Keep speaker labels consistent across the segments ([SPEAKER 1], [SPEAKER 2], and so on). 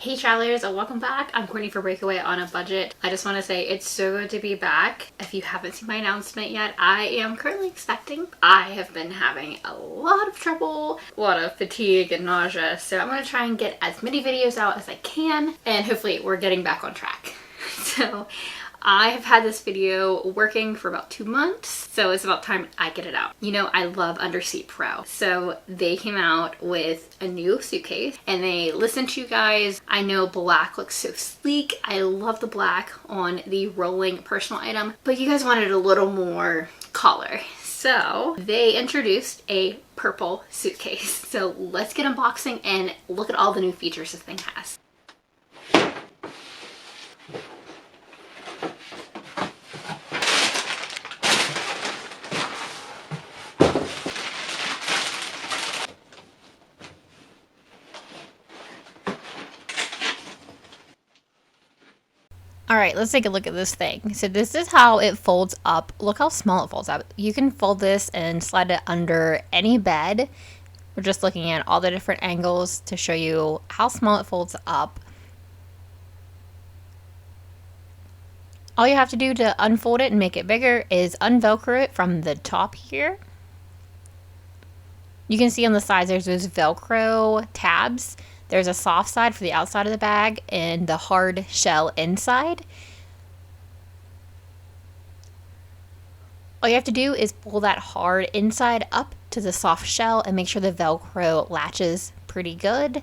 [SPEAKER 1] Hey travelers, welcome back. I'm Courtney for Breakaway on a Budget. I just want to say it's so good to be back. If you haven't seen my announcement yet, I am currently expecting. I have been having a lot of trouble, a lot of fatigue and nausea, so I'm going to try and get as many videos out as I can, and hopefully we're getting back on track. So I have had this video working for about 2 months, so it's about time I get it out. You know, I love UNDERSEAT Pro. So they came out with a new suitcase and they listened to you guys. I know black looks so sleek. I love the black on the rolling personal item, but you guys wanted a little more color. So they introduced a purple suitcase. So let's get unboxing and look at all the new features this thing has. All right, let's take a look at this thing. So this is how it folds up. Look how small it folds up. You can fold this and slide it under any bed. We're just looking at all the different angles to show you how small it folds up. All you have to do to unfold it and make it bigger is unvelcro it from the top here. You can see on the sides there's those Velcro tabs. There's a soft side for the outside of the bag and the hard shell inside. All you have to do is pull that hard inside up to the soft shell and make sure the Velcro latches pretty good.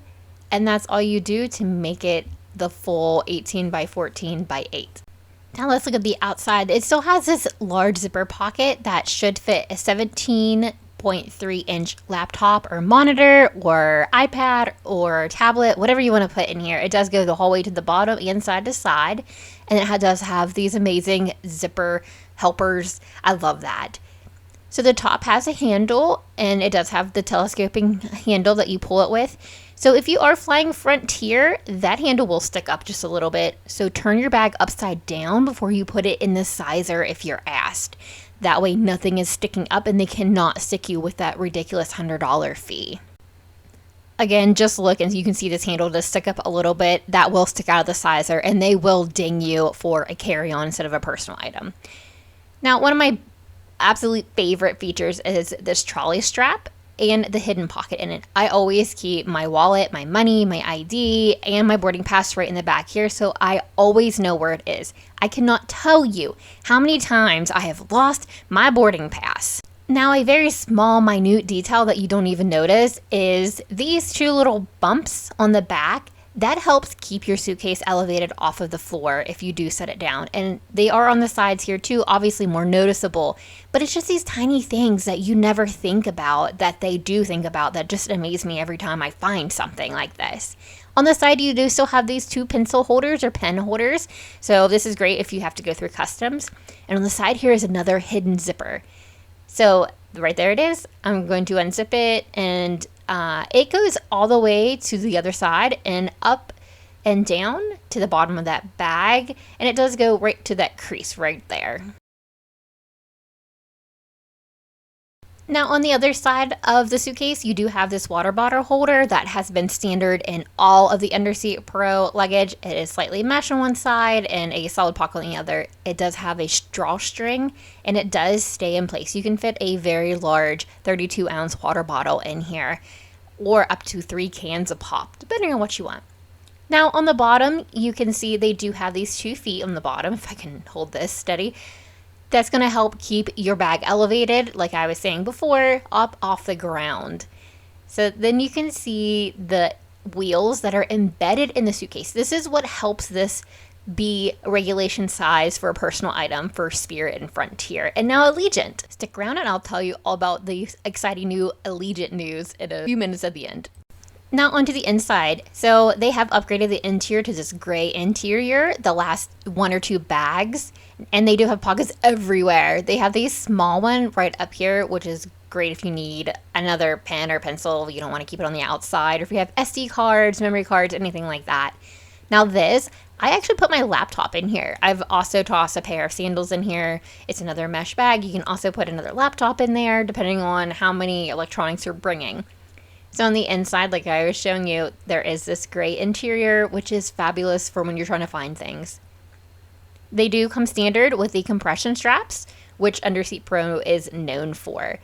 [SPEAKER 1] And that's all you do to make it the full 18 by 14 by 8. Now let's look at the outside. It still has this large zipper pocket that should fit a 17.3-inch laptop or monitor or iPad or tablet, whatever you want to put in here. It does go the whole way to the bottom and side to side, and it does have these amazing zipper helpers. I love that. So the top has a handle, and it does have the telescoping handle that you pull it with. So if you are flying Frontier, that handle will stick up just a little bit. So turn your bag upside down before you put it in the sizer if you're asked. That way nothing is sticking up and they cannot stick you with that ridiculous $100 fee. Again, just look and you can see this handle does stick up a little bit. That will stick out of the sizer and they will ding you for a carry-on instead of a personal item. Now, one of my absolute favorite features is this trolley strap and the hidden pocket in it. I always keep my wallet, my money, my ID, and my boarding pass right in the back here, so I always know where it is. I cannot tell you how many times I have lost my boarding pass. Now, a very small, minute detail that you don't even notice is these two little bumps on the back. That helps keep your suitcase elevated off of the floor if you do set it down. And they are on the sides here too, obviously more noticeable. But it's just these tiny things that you never think about that they do think about that just amaze me every time I find something like this. On the side, you do still have these two pencil holders or pen holders. So this is great if you have to go through customs. And on the side here is another hidden zipper. So right there it is. I'm going to unzip it and it goes all the way to the other side and up and down to the bottom of that bag. And it does go right to that crease right there. Now on the other side of the suitcase, you do have this water bottle holder that has been standard in all of the UNDERSEAT Pro luggage. It is slightly mesh on one side and a solid pocket on the other. It does have a drawstring and it does stay in place. You can fit a very large 32-ounce water bottle in here or up to 3 cans of pop, depending on what you want. Now on the bottom, you can see they do have these 2 feet on the bottom, if I can hold this steady. That's going to help keep your bag elevated, like I was saying before, up off the ground. So then you can see the wheels that are embedded in the suitcase. This is what helps this be regulation size for a personal item for Spirit and Frontier. And now Allegiant. Stick around and I'll tell you all about the exciting new Allegiant news in a few minutes at the end. Now onto the inside. So they have upgraded the interior to this gray interior the last 1 or 2 bags. And they do have pockets everywhere. They have these small one right up here, which is great if you need another pen or pencil. You don't want to keep it on the outside. Or if you have SD cards, memory cards, anything like that. Now this, I actually put my laptop in here. I've also tossed a pair of sandals in here. It's another mesh bag. You can also put another laptop in there, depending on how many electronics you're bringing. So on the inside, like I was showing you, there is this gray interior, which is fabulous for when you're trying to find things. They do come standard with the compression straps, which Underseat Pro is known for.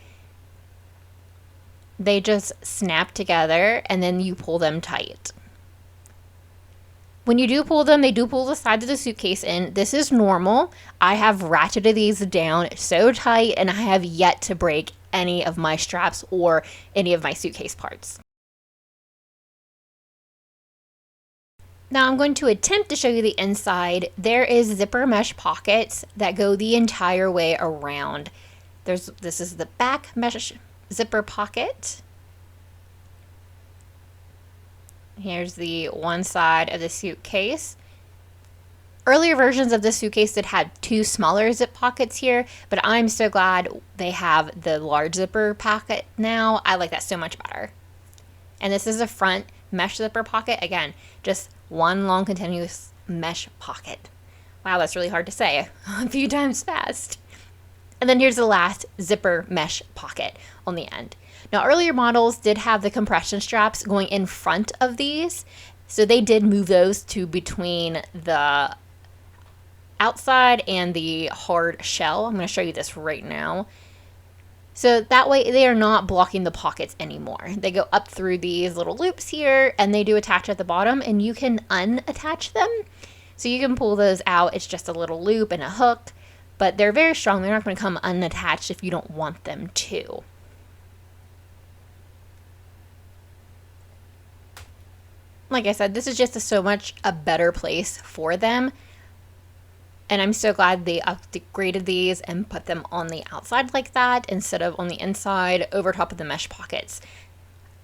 [SPEAKER 1] They just snap together and then you pull them tight. When you do pull them, they do pull the sides of the suitcase in. This is normal. I have ratcheted these down so tight and I have yet to break any of my straps or any of my suitcase parts. Now I'm going to attempt to show you the inside. There is zipper mesh pockets that go the entire way around. This is the back mesh zipper pocket. Here's the one side of the suitcase. Earlier versions of this suitcase that had two smaller zip pockets here, but I'm so glad they have the large zipper pocket now. I like that so much better. And this is a front mesh zipper pocket. Again, just one long continuous mesh pocket. Wow, that's really hard to say a few times fast. And then here's the last zipper mesh pocket on the end. Now, earlier models did have the compression straps going in front of these, so they did move those to between the outside and the hard shell. I'm going to show you this right now. So that way they are not blocking the pockets anymore. They go up through these little loops here and they do attach at the bottom and you can unattach them. So you can pull those out. It's just a little loop and a hook, but they're very strong. They're not going to come unattached if you don't want them to. Like I said, this is just so much a better place for them. And I'm so glad they upgraded these and put them on the outside like that instead of on the inside over top of the mesh pockets.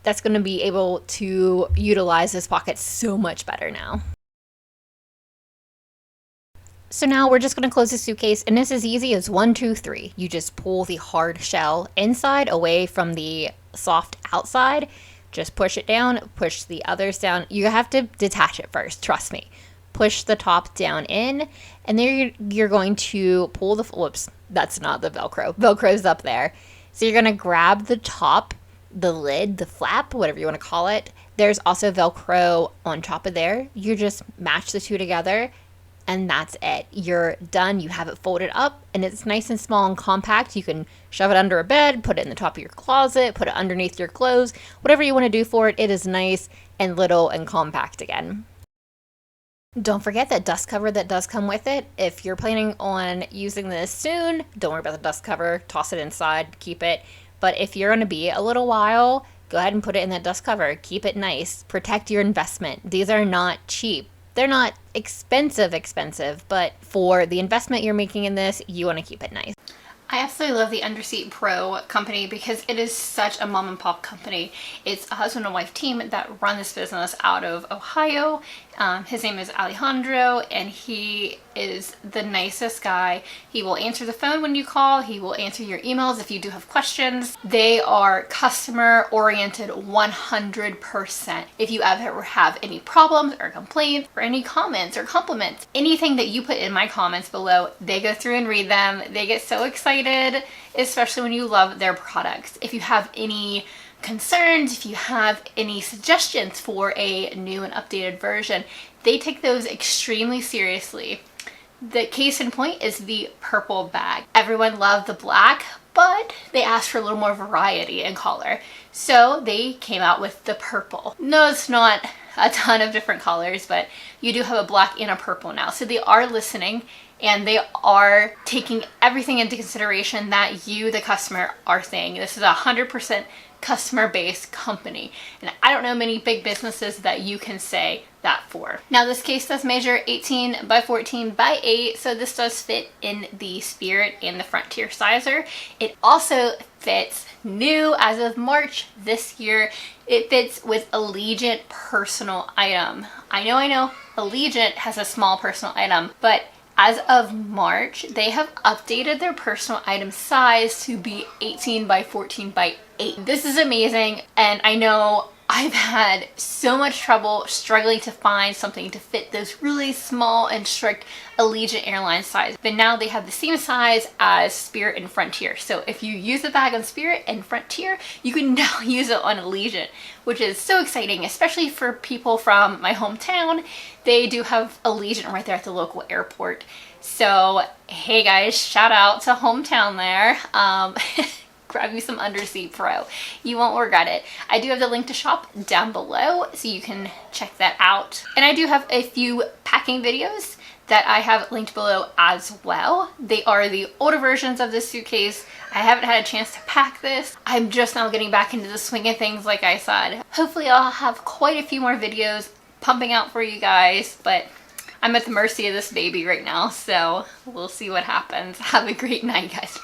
[SPEAKER 1] That's going to be able to utilize this pocket so much better now. So now we're just going to close the suitcase, and it's as easy as 1, 2, 3. You just pull the hard shell inside away from the soft outside. Just push it down, push the others down. You have to detach it first, trust me. Push the top down in, and then you're going to pull the, whoops, that's not the Velcro. Velcro's up there. So you're going to grab the top, the lid, the flap, whatever you want to call it. There's also Velcro on top of there. You just match the two together, and that's it. You're done. You have it folded up, and it's nice and small and compact. You can shove it under a bed, put it in the top of your closet, put it underneath your clothes, whatever you want to do for it. It is nice and little and compact again. Don't forget that dust cover that does come with it. If you're planning on using this soon, don't worry about the dust cover. Toss it inside, keep it. But if you're going to be a little while, go ahead and put it in that dust cover. Keep it nice. Protect your investment. These are not cheap. They're not expensive, but for the investment you're making in this, you want to keep it nice. I absolutely love the Underseat Pro company because it is such a mom and pop company. It's a husband and wife team that run this business out of Ohio. His name is Alejandro, and he is the nicest guy. He will answer the phone when you call. He will answer your emails if you do have questions. They are customer oriented 100%. If you ever have any problems or complaints or any comments or compliments, anything that you put in my comments below, they go through and read them. They get so excited, especially when you love their products. If you have any concerns, if you have any suggestions for a new and updated version, they take those extremely seriously. The case in point is the purple bag. Everyone loved the black, but they asked for a little more variety in color. So they came out with the purple. No, it's not a ton of different colors, but you do have a black and a purple now. So they are listening, and they are taking everything into consideration that you, the customer, are saying. This is 100% customer-based company, and I don't know many big businesses that you can say that for. Now this case does measure 18 by 14 by 8, so this does fit in the Spirit and the Frontier sizer. It also fits new as of March this year. It fits with Allegiant personal item. I know Allegiant has a small personal item, but as of March, they have updated their personal item size to be 18 by 14 by 8. This is amazing, and I know I I've had so much trouble struggling to find something to fit those really small and strict Allegiant Airlines size. But now they have the same size as Spirit and Frontier. So if you use the bag on Spirit and Frontier, you can now use it on Allegiant, which is so exciting, especially for people from my hometown. They do have Allegiant right there at the local airport. So hey guys, shout out to hometown there. Grab you some Underseat Pro. You won't regret it. I do have the link to shop down below, so you can check that out. And I do have a few packing videos that I have linked below as well. They are the older versions of this suitcase. I haven't had a chance to pack this. I'm just now getting back into the swing of things, like I said. Hopefully I'll have quite a few more videos pumping out for you guys, but I'm at the mercy of this baby right now, so we'll see what happens. Have a great night, guys.